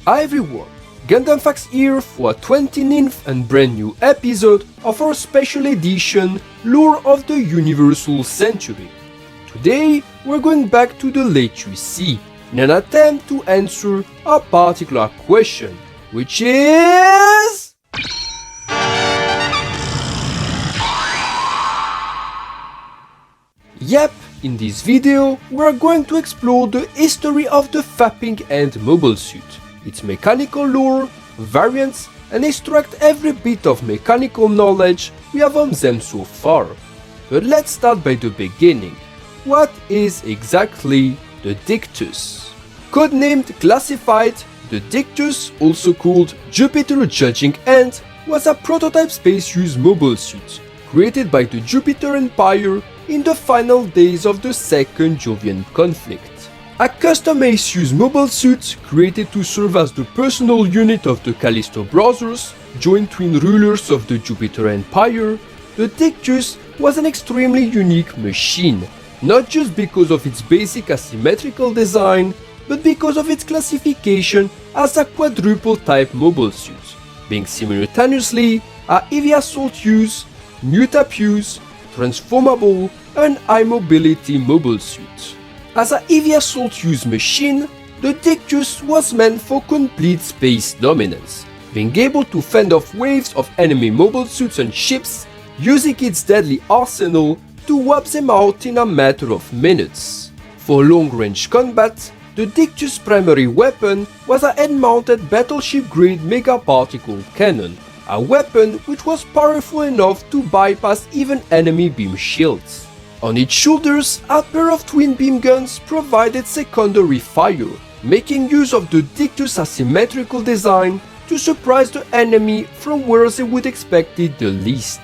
Hi everyone, Gundam Facts here for a 29th and brand new episode of our special edition Lore of the Universal Century. Today we're going back to the late UC in an attempt to answer a particular question, which is... Yep, in this video we're going to explore the history of the Fapping End mobile suit, its mechanical lore, variants, and extract every bit of mechanical knowledge we have on them so far. But let's start by the beginning. What is exactly the Dictus? Codenamed Classified, the Dictus, also called Jupiter Judging End, was a prototype space-use mobile suit created by the Jupiter Empire in the final days of the Second Jovian conflict. A custom ace-use mobile suit created to serve as the personal unit of the Callisto Brothers, joint twin rulers of the Jupiter Empire, the Dictus was an extremely unique machine, not just because of its basic asymmetrical design, but because of its classification as a quadruple-type mobile suit, being simultaneously a heavy assault use, new type use, transformable, and high mobility mobile suit. As a heavy assault use machine, the Dictus was meant for complete space dominance, being able to fend off waves of enemy mobile suits and ships, using its deadly arsenal to wipe them out in a matter of minutes. For long-range combat, the Dictus' primary weapon was a head-mounted battleship-grade megaparticle cannon, a weapon which was powerful enough to bypass even enemy beam shields. On its shoulders, a pair of twin beam guns provided secondary fire, making use of the Dictus' asymmetrical design to surprise the enemy from where they would expect it the least.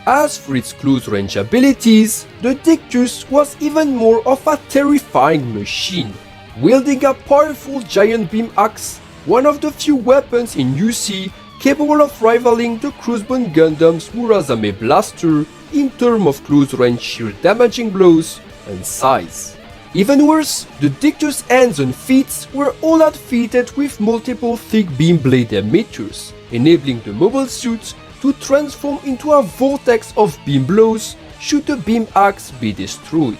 As for its close-range abilities, the Dictus was even more of a terrifying machine, wielding a powerful giant beam axe, one of the few weapons in UC capable of rivaling the Crossbone Gundam's Murazame blaster in terms of close-range sheer damaging blows and size. Even worse, the Dictus' hands and feet were all outfitted with multiple thick beam blade emitters, enabling the mobile suit to transform into a vortex of beam blows should the beam axe be destroyed.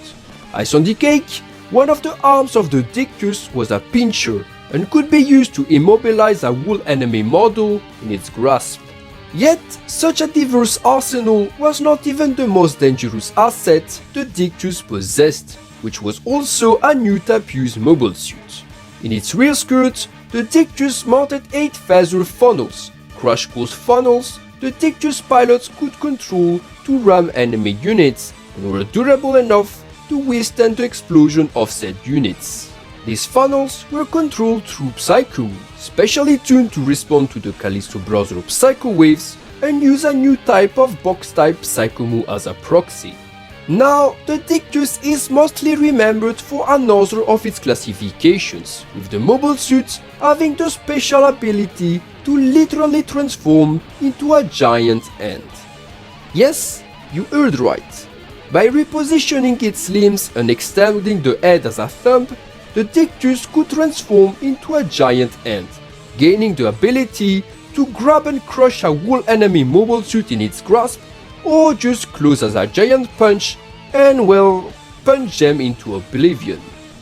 Ice on the cake, one of the arms of the Dictus was a pincher and could be used to immobilize a whole enemy model in its grasp. Yet, such a diverse arsenal was not even the most dangerous asset the Dictus possessed, which was also a new type-use mobile suit. In its rear skirt, the Dictus mounted 8 phaser funnels, crash course funnels the Dictus pilots could control to ram enemy units and were durable enough to withstand the explosion of said units. These funnels were controlled through Psycho, specially tuned to respond to the Callisto Brothers Psycho waves and use a new type of box-type Psychomu as a proxy. Now, the Dictus is mostly remembered for another of its classifications, with the mobile suit having the special ability to literally transform into a giant ant. Yes, you heard right. By repositioning its limbs and extending the head as a thumb, the Dictus could transform into a giant ant, gaining the ability to grab and crush a whole enemy mobile suit in its grasp, or just close as a giant punch and, well, punch them into oblivion.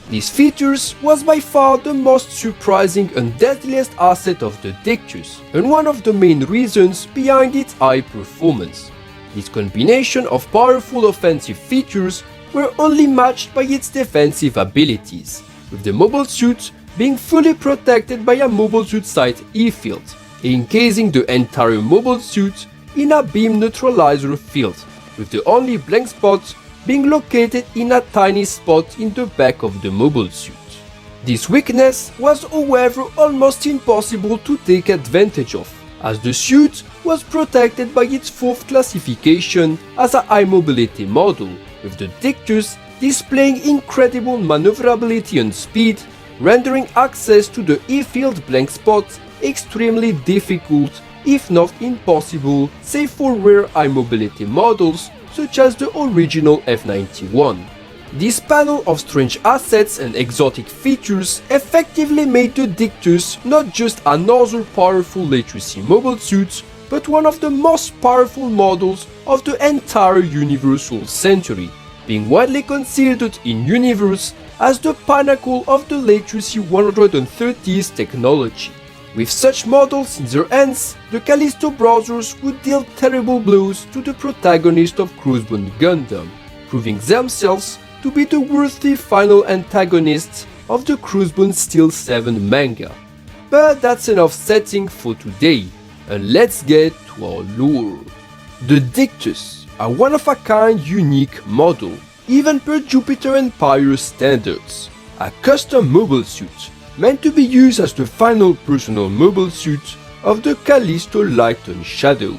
These features was by far the most surprising and deadliest asset of the Dictus, and one of the main reasons behind its high performance. This combination of powerful offensive features were only matched by its defensive abilities, with the mobile suit being fully protected by a mobile suit sight E-field, encasing the entire mobile suit in a beam neutralizer field, with the only blank spot being located in a tiny spot in the back of the mobile suit. This weakness was however almost impossible to take advantage of, as the suit was protected by its fourth classification as a high mobility model, with the Dictus displaying incredible maneuverability and speed, rendering access to the E-field blank spot extremely difficult, if not impossible, save for rare high mobility models such as the original F-91. This panel of strange assets and exotic features effectively made the Dictus not just another powerful Latrici mobile suit, but one of the most powerful models of the entire Universal century, being widely considered in universe as the pinnacle of the Latrici 130's technology. With such models in their hands, the Callisto Brothers would deal terrible blows to the protagonist of Crossbone Gundam, proving themselves to be the worthy final antagonists of the Crossbone Steel 7 manga. But that's enough setting for today, and let's get to our lore. The Dictus, a one-of-a-kind unique model, even per Jupiter Empire standards, a custom mobile suit meant to be used as the final personal mobile suit of the Callisto Light and Shadow.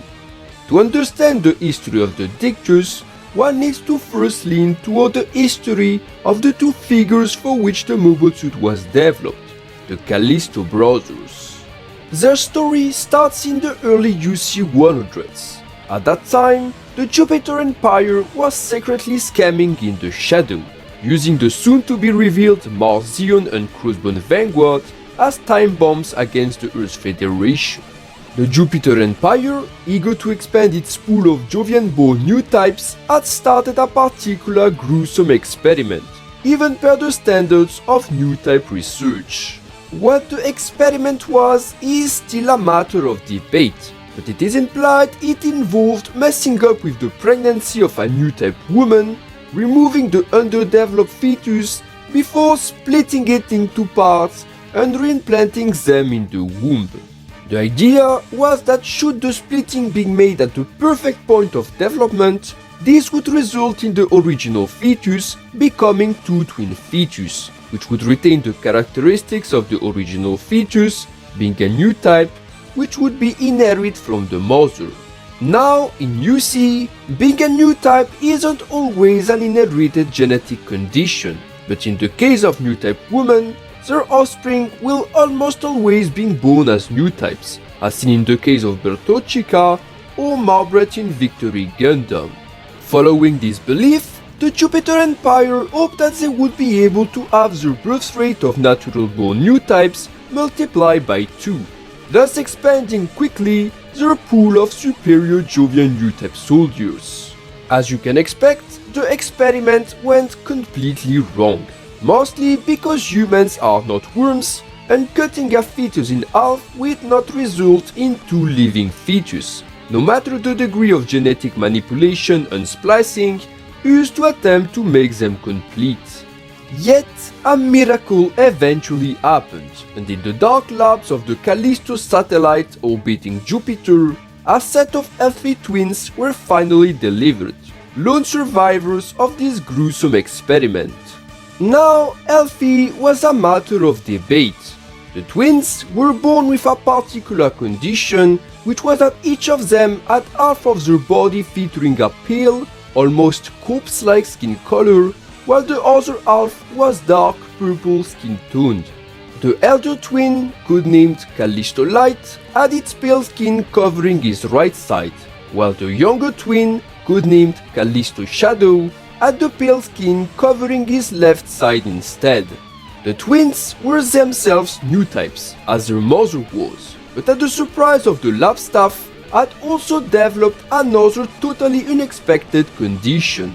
To understand the history of the Dictus, one needs to first lean toward the history of the two figures for which the mobile suit was developed, the Callisto Brothers. Their story starts in the early UC 100s. At that time, the Jupiter Empire was secretly scamming in the shadow, using the soon-to-be-revealed Mars Zion and Crossbone Vanguard as time bombs against the Earth Federation. The Jupiter Empire, eager to expand its pool of Jovian-born new types, had started a particular gruesome experiment, even per the standards of new type research. What the experiment was is still a matter of debate, but it is implied it involved messing up with the pregnancy of a new type woman, removing the underdeveloped fetus before splitting it into parts and reimplanting them in the womb. The idea was that should the splitting be made at the perfect point of development, this would result in the original fetus becoming two twin fetus, which would retain the characteristics of the original fetus, being a new type, which would be inherited from the mother. Now, in UC, being a new type isn't always an inherited genetic condition, but in the case of new type women, their offspring will almost always be born as new types, as seen in the case of Bertocchica or Marbret in Victory Gundam. Following this belief, the Jupiter Empire hoped that they would be able to have their birth rate of natural-born new types multiplied by 2, thus expanding quickly their pool of superior Jovian new type soldiers. As you can expect, the experiment went completely wrong. Mostly because humans are not worms, and cutting a fetus in half would not result in two living fetus, no matter the degree of genetic manipulation and splicing used to attempt to make them complete. Yet, a miracle eventually happened, and in the dark labs of the Callisto satellite orbiting Jupiter, a set of healthy twins were finally delivered, lone survivors of this gruesome experiment. Now, healthy was a matter of debate. The twins were born with a particular condition, which was that each of them had half of their body featuring a pale, almost corpse-like skin color, while the other half was dark purple skin toned. The elder twin, codenamed Callisto Light, had its pale skin covering his right side, while the younger twin, codenamed Callisto Shadow, had the pale skin covering his left side instead. The twins were themselves new types, as their mother was, but at the surprise of the lab staff, had also developed another totally unexpected condition.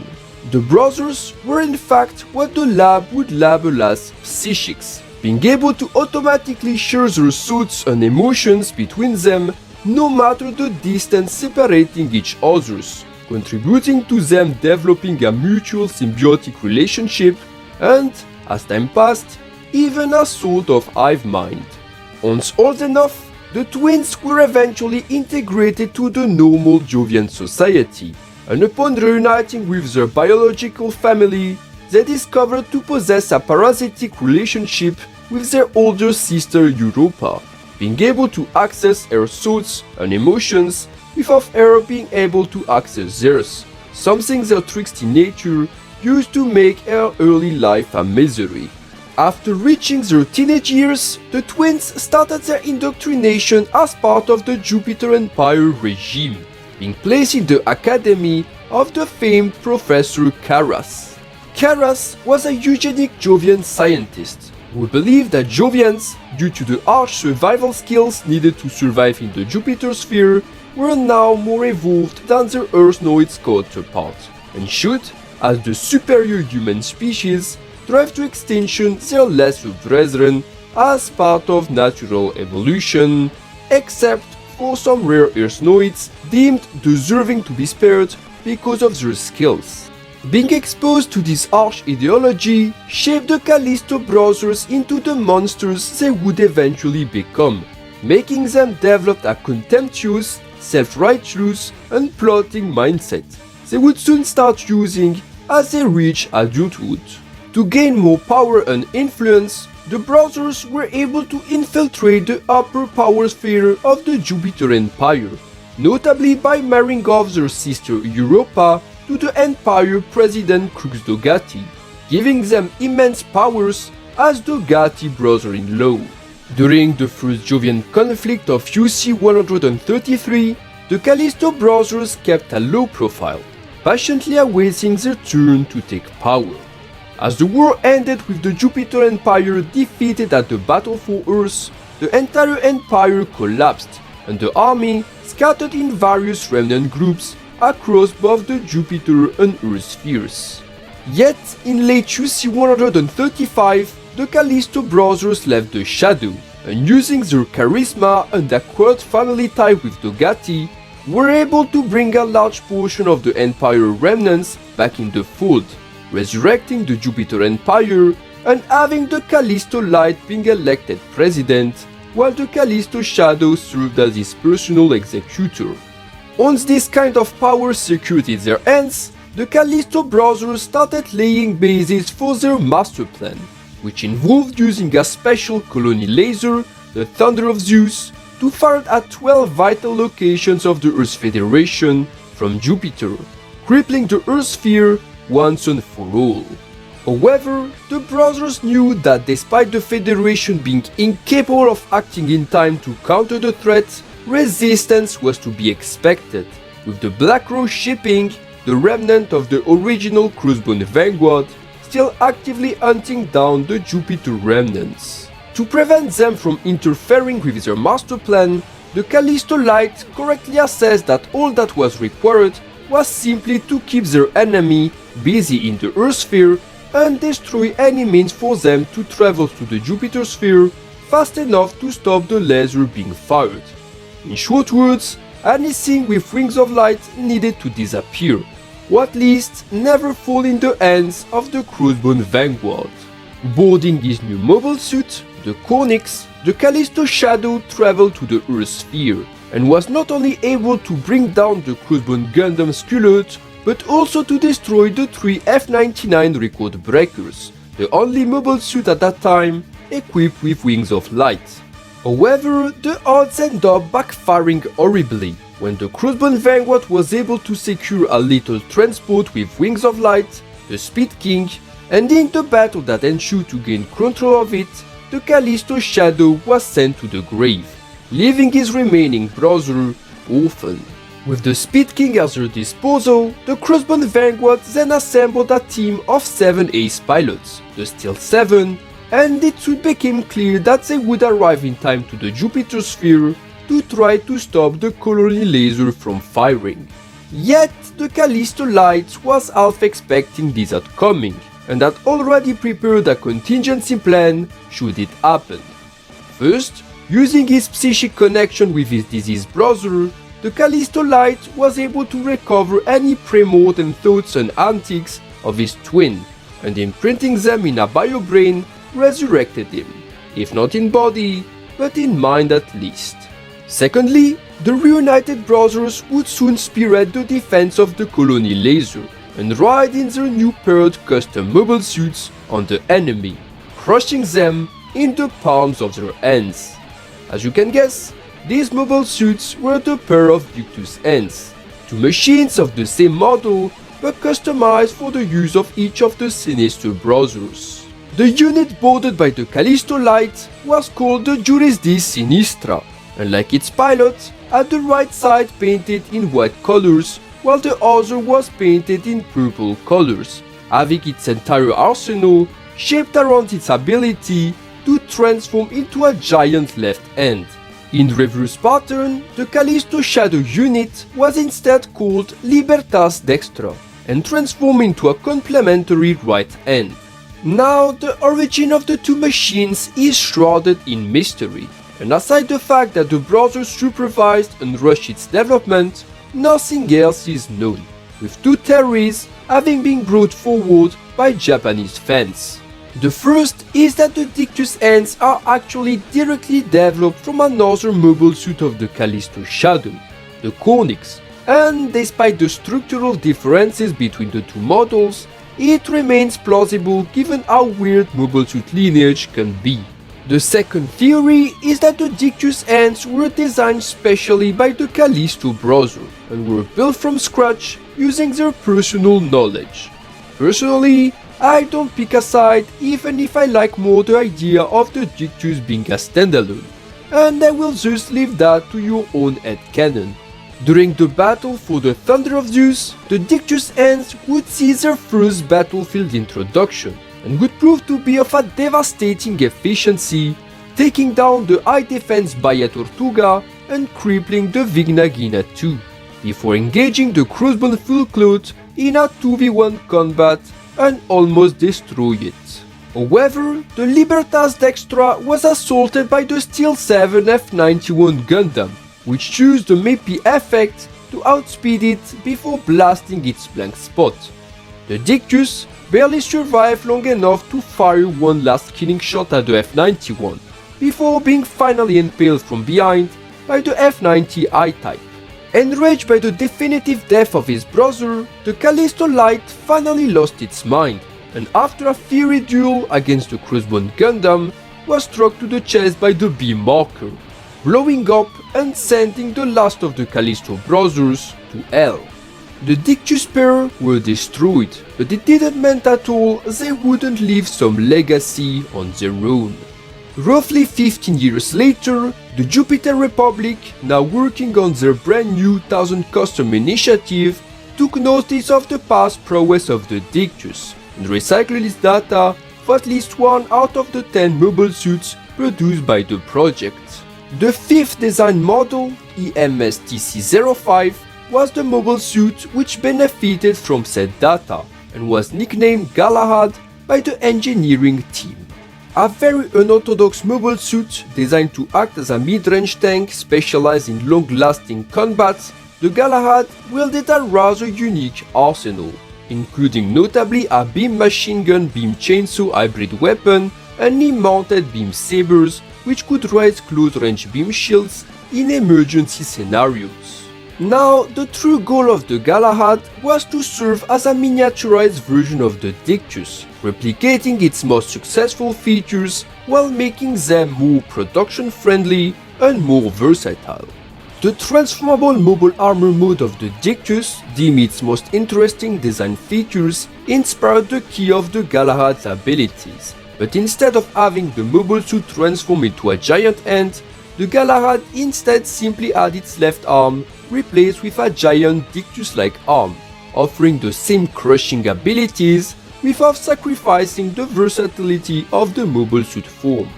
The brothers were in fact what the lab would label as psychics, being able to automatically share their thoughts and emotions between them, no matter the distance separating each other's, contributing to them developing a mutual symbiotic relationship and, as time passed, even a sort of hive mind. Once old enough, the twins were eventually integrated to the normal Jovian society, and upon reuniting with their biological family, they discovered to possess a parasitic relationship with their older sister Europa, being able to access her thoughts and emotions without her being able to access theirs, something their tricksy nature used to make her early life a misery. After reaching their teenage years, the twins started their indoctrination as part of the Jupiter Empire regime, being placed in the academy of the famed Professor Karras. Karas was a eugenic Jovian scientist who believed that Jovians, due to the harsh survival skills needed to survive in the Jupiter sphere, were now more evolved than their Earthnoids counterparts, and should, as the superior human species, drive to extinction their lesser brethren as part of natural evolution, except for some rare Earthnoids deemed deserving to be spared because of their skills. Being exposed to this harsh ideology shaped the Callisto Brothers into the monsters they would eventually become, making them develop a contemptuous, self-righteous, and plotting mindset they would soon start using as they reach adulthood. To gain more power and influence, the brothers were able to infiltrate the upper power sphere of the Jupiter Empire, notably by marrying off their sister Europa to the Empire President Crux Dogati, giving them immense powers as Dogati brother-in-law. During the first Jovian conflict of UC 133, the Callisto Brothers kept a low profile, patiently awaiting their turn to take power. As the war ended with the Jupiter Empire defeated at the Battle for Earth, the entire empire collapsed, and the army scattered in various remnant groups across both the Jupiter and Earth spheres. Yet, in late UC 135, the Callisto Brothers left the shadow, and using their charisma and acquired family tie with Dogati, were able to bring a large portion of the Empire remnants back in the fold, resurrecting the Jupiter Empire and having the Callisto Light being elected president, while the Callisto Shadow served as his personal executor. Once this kind of power secured in their hands, the Callisto Brothers started laying bases for their master plan, which involved using a special colony laser, the Thunder of Zeus, to fire at 12 vital locations of the Earth Federation from Jupiter, crippling the Earth sphere once and for all. However, the brothers knew that despite the Federation being incapable of acting in time to counter the threat, resistance was to be expected, with the Black Rose shipping, the remnant of the original Crossbone Vanguard, still actively hunting down the Jupiter remnants. To prevent them from interfering with their master plan, the Callisto Light correctly assessed that all that was required was simply to keep their enemy busy in the Earth sphere and destroy any means for them to travel to the Jupiter sphere fast enough to stop the laser being fired. In short words, anything with wings of light needed to disappear, or at least never fall in the hands of the Crossbone Vanguard. Boarding his new mobile suit, the Cornix, the Callisto Shadow traveled to the Earth sphere, and was not only able to bring down the Crossbone Gundam Skullet, but also to destroy the 3 F-99 record breakers, the only mobile suit at that time equipped with wings of light. However, the odds end up backfiring horribly when the Crossbone Vanguard was able to secure a little transport with wings of light, the Speed King, and in the battle that ensued to gain control of it, the Callisto Shadow was sent to the grave, leaving his remaining brother orphaned. With the Speed King at their disposal, the Crossbone Vanguard then assembled a team of 7 ace pilots, the Steel 7, and it soon became clear that they would arrive in time to the Jupiter sphere to try to stop the colony laser from firing. Yet, the Callisto Light was half expecting this outcoming, and had already prepared a contingency plan should it happen. First, using his psychic connection with his deceased brother, the Callisto Light was able to recover any pre-mortem thoughts and antics of his twin, and imprinting them in a bio-brain, resurrected him, if not in body, but in mind at least. Secondly, the reunited brothers would soon spearhead the defense of the colony laser, and ride in their new paired custom mobile suits on the enemy, crushing them in the palms of their hands. As you can guess, these mobile suits were the pair of Dictus hands, two machines of the same model but customized for the use of each of the sinister brothers. The unit boarded by the Callisto Light was called the Jurisdis Sinistra, and like its pilot, had the right side painted in white colors while the other was painted in purple colors, having its entire arsenal shaped around its ability to transform into a giant left hand. In reverse pattern, the Callisto Shadow unit was instead called Libertas Dextra and transformed into a complementary right hand. Now, the origin of the two machines is shrouded in mystery, and aside the fact that the brothers supervised and rushed its development, nothing else is known, with two theories having been brought forward by Japanese fans. The first is that the Dictus hands are actually directly developed from another mobile suit of the Callisto Shadow, the Cornix, and despite the structural differences between the two models, it remains plausible given how weird mobile suit lineage can be. The second theory is that the Dictus hands were designed specially by the Callisto Brothers and were built from scratch using their personal knowledge. Personally, I don't pick a side even if I like more the idea of the Dictus being a standalone, and I will just leave that to your own headcanon. During the battle for the Thunder of Zeus, the Dictus hands would see their first battlefield introduction, and would prove to be of a devastating efficiency, taking down the high defense Baia Tortuga and crippling the Vignagina too, before engaging the Crossbone full cloth in a 2v1 combat and almost destroy it. However, the Libertas Dextra was assaulted by the Steel 7 F91 Gundam, which used the MAPI effect to outspeed it before blasting its blank spot. The Dictus barely survived long enough to fire one last killing shot at the F91, before being finally impaled from behind by the F90 I-Type. Enraged by the definitive death of his brother, the Callisto Light finally lost its mind, and after a fiery duel against the Crossbone Gundam, was struck to the chest by the beam marker, blowing up and sending the last of the Callisto Brothers to hell. The Dictus pair were destroyed, but it didn't mean at all they wouldn't leave some legacy on their own. Roughly 15 years later, the Jupiter Republic, now working on their brand new 1000 custom initiative, took notice of the past prowess of the Dictus and recycled its data for at least one out of the 10 mobile suits produced by the project. The fifth design model, EMS-TC-05, was the mobile suit which benefited from said data and was nicknamed Gahalad by the engineering team. A very unorthodox mobile suit designed to act as a mid-range tank specialized in long-lasting combats, the Gahalad wielded a rather unique arsenal, including notably a beam machine gun beam chainsaw hybrid weapon and knee-mounted beam sabers which could raise close-range beam shields in emergency scenarios. Now, the true goal of the Gahalad was to serve as a miniaturized version of the Dictus, replicating its most successful features while making them more production-friendly and more versatile. The transformable mobile armor mode of the Dictus, deemed its most interesting design features, inspired the key of the Galahad's abilities, but instead of having the mobile suit transform into a giant hand, the Gahalad instead simply had its left arm replaced with a giant Dictus-like arm, offering the same crushing abilities without sacrificing the versatility of the mobile suit form.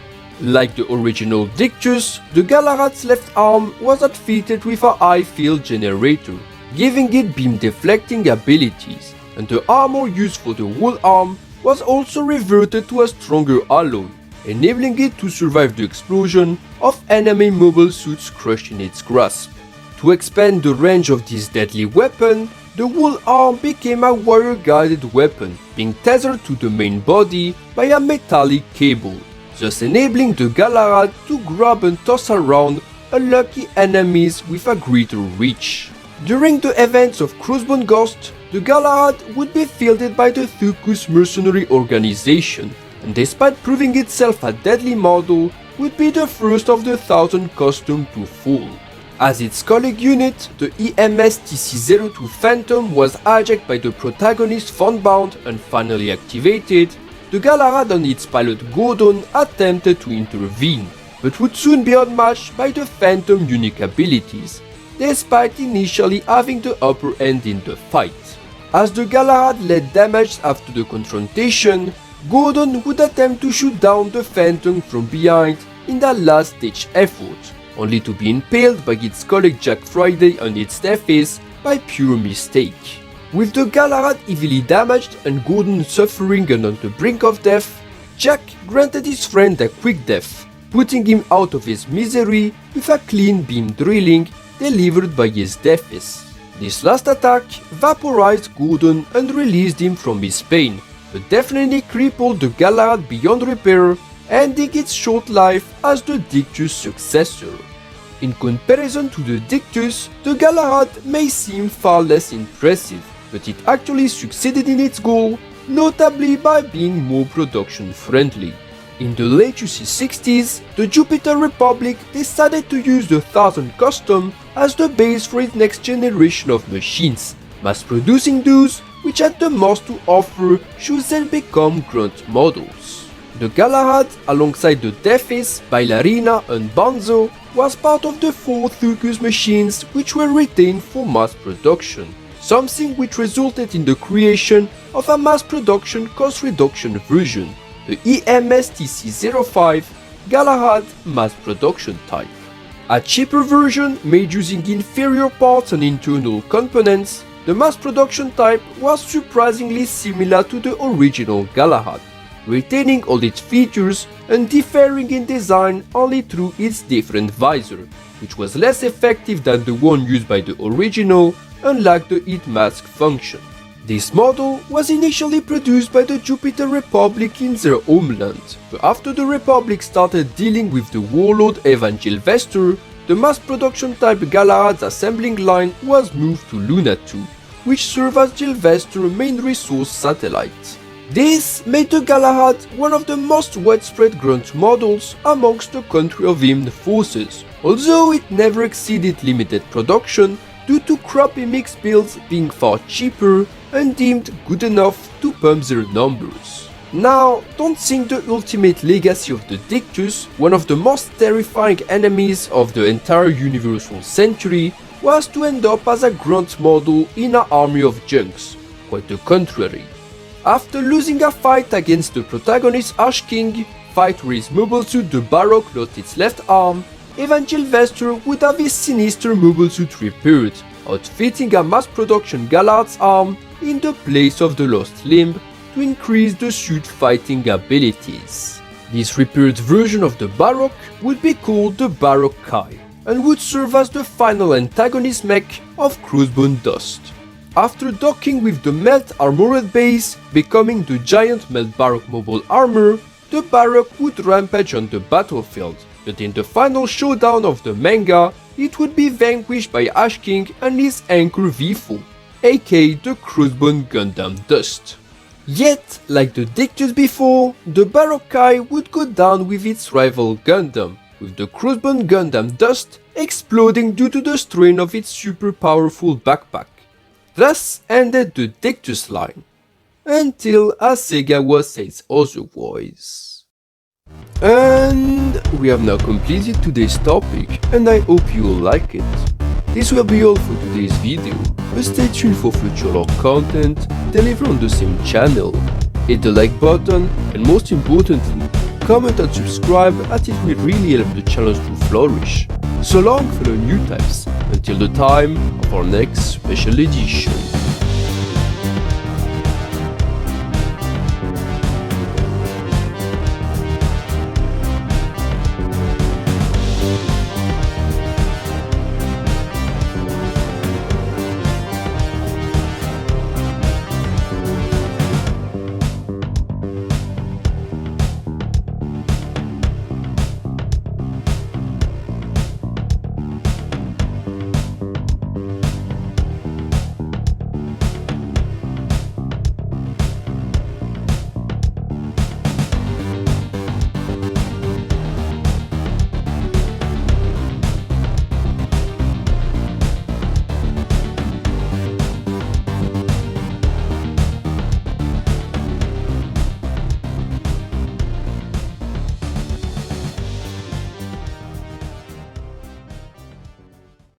Like the original Dictus, the Gahalad's left arm was outfitted with a high field generator, giving it beam deflecting abilities, and the armor used for the whole arm was also reverted to a stronger alloy, enabling it to survive the explosion of enemy mobile suits crushed in its grasp. To expand the range of this deadly weapon, the whole arm became a wire-guided weapon, being tethered to the main body by a metallic cable, thus enabling the Gahalad to grab and toss around unlucky enemies with a greater reach. During the events of Crossbone Ghost, the Gahalad would be fielded by the Thukus mercenary organization, and despite proving itself a deadly model, would be the first of the 1000 custom to fall. As its colleague unit, the EMS-TC-02 Phantom was hijacked by the protagonist Funbound and finally activated, the Gahalad and its pilot Gordon attempted to intervene, but would soon be unmatched by the Phantom's unique abilities, despite initially having the upper hand in the fight. As the Galahad lay damaged after the confrontation, Gordon would attempt to shoot down the Phantom from behind in that last-ditch effort, only to be impaled by its colleague Jack Friday on its surface by pure mistake. With the Galahad heavily damaged and Gordon suffering and on the brink of death, Jack granted his friend a quick death, putting him out of his misery with a clean beam drilling delivered by his deaths. This last attack vaporized Gordon and released him from his pain, but definitely crippled the Galahad beyond repair, ending its short life as the Dictus successor. In comparison to the Dictus, the Galahad may seem far less impressive, but it actually succeeded in its goal, notably by being more production friendly. In the late UC60s, the Jupiter Republic decided to use the 1000 Custom as the base for its next generation of machines, mass producing those which had the most to offer should then become grunt models. The Galahad, alongside the Deaths, Bailarina and Banzo, was part of the 4 Thucus machines which were retained for mass production, something which resulted in the creation of a mass production cost reduction version, the EMS-TC-05 Galahad mass production type. A cheaper version made using inferior parts and internal components, the mass production type was surprisingly similar to the original Galahad, retaining all its features and differing in design only through its different visor, which was less effective than the one used by the original and lacked the heat mask function. This model was initially produced by the Jupiter Republic in their homeland, but after the Republic started dealing with the warlord Evangel Vester, the mass production type Galahad's assembling line was moved to Luna 2, which served as Gilvester's main resource satellite. This made the Galahad one of the most widespread grunt models amongst the country of hymn forces, although it never exceeded limited production due to crappy mixed builds being far cheaper and deemed good enough to pump their numbers. Now, don't think the ultimate legacy of the Dictus, one of the most terrifying enemies of the entire universal century, was to end up as a grunt model in an army of junks. Quite the contrary. After losing a fight against the protagonist Ash King, fight where his mobile suit the Baroque lost its left arm, Evangel Vester would have his sinister mobile suit repaired, outfitting a mass production Galahad's arm in the place of the lost limb to increase the suit's fighting abilities. This repaired version of the Baroque would be called the Baroque Kai and would serve as the final antagonist mech of Crossbone Dust. After docking with the Melt armored base, becoming the giant Melt Baroque mobile armor, the Baroque would rampage on the battlefield, but in the final showdown of the manga, it would be vanquished by Ash King and his anchor V4, aka the Crossbone Gundam Dust. Yet, like the Dictus before, the Baroque Kai would go down with its rival Gundam, with the Crossbone Gundam Dust exploding due to the strain of its super powerful backpack. Thus ended the Dictus line, until Hasegawa says otherwise. And we have now completed today's topic, and I hope you will like it. This will be all for today's video, but stay tuned for future lore content delivered on the same channel. Hit the like button, and most importantly, comment and subscribe as it will really help the channel to flourish. So long fellow new types, until the time of our next special edition.